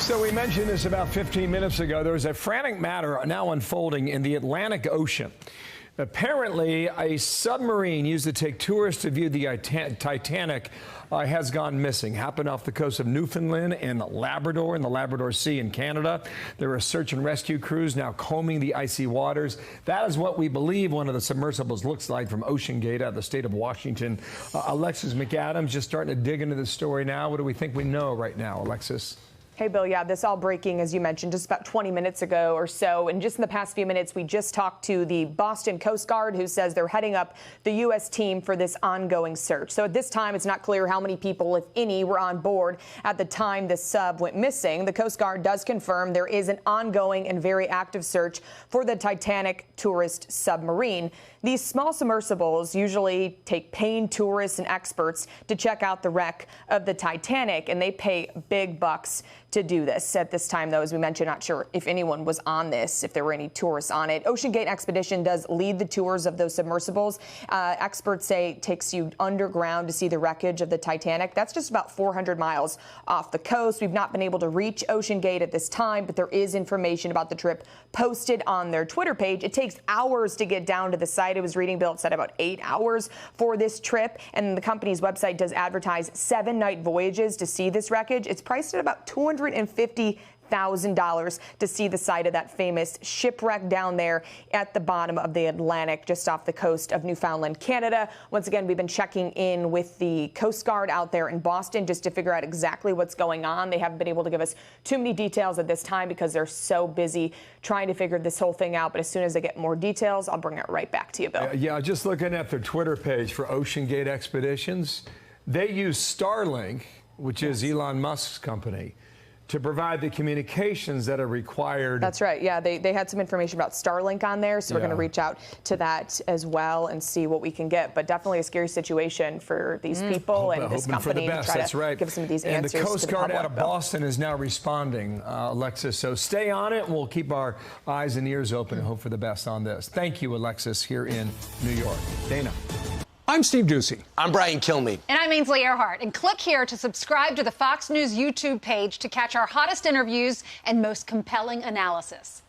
So we mentioned this about 15 minutes ago. There was a frantic matter now unfolding in the Atlantic Ocean. Apparently, a submarine used to take tourists to view the Titanic has gone missing. Happened off the coast of Newfoundland and Labrador in the Labrador Sea in Canada. There are search and rescue crews now combing the icy waters. That is what we believe one of the submersibles looks like from Ocean Gate out of the state of Washington. Alexis McAdams just starting to dig into the story now. What do we think we know right now, Alexis? Hey, Bill, yeah, this all breaking, as you mentioned, just about 20 minutes ago or so. And just in the past few minutes, we just talked to the Boston Coast Guard, who says they're heading up the U.S. team for this ongoing search. So at this time, it's not clear how many people, if any, were on board at the time the sub went missing. The Coast Guard does confirm there is an ongoing and very active search for the Titanic tourist submarine. These small submersibles usually take paying tourists and experts to check out the wreck of the Titanic, and they pay big bucks to do this. At this time, though, as we mentioned, not sure if anyone was on this, if there were any tourists on it. Ocean Gate Expedition does lead the tours of those submersibles. Experts say it takes you underground to see the wreckage of the Titanic. That's just about 400 miles off the coast. We've not been able to reach Ocean Gate at this time, but there is information about the trip posted on their Twitter page. It takes hours to get down to the site. I was reading, Bill, it said about 8 hours for this trip, and the company's website does advertise 7-night voyages to see this wreckage. It's priced at about $250,000 to see the site of that famous shipwreck down there at the bottom of the Atlantic, just off the coast of Newfoundland, Canada. Once again, we've been checking in with the Coast Guard out there in Boston just to figure out exactly what's going on. They haven't been able to give us too many details at this time because they're so busy trying to figure this whole thing out. But as soon as I get more details, I'll bring it right back to you, Bill. Yeah, just looking at their Twitter page for Ocean Gate Expeditions, they use Starlink, which is Elon Musk's company, to provide the communications that are required. That's right. Yeah, they had some information about Starlink on there, so we're going to reach out to that as well and see what we can get. But definitely a scary situation for these people and this company to try to give some of these answers. And the Coast Guard public, out of Boston is now responding, Alexis. So stay on it. We'll keep our eyes and ears open and hope for the best on this. Thank you, Alexis, here in New York. Dana. I'm Steve Ducey. I'm Brian Kilmeade. And I'm Ainsley Earhart. And click here to subscribe to the Fox News YouTube page to catch our hottest interviews and most compelling analysis.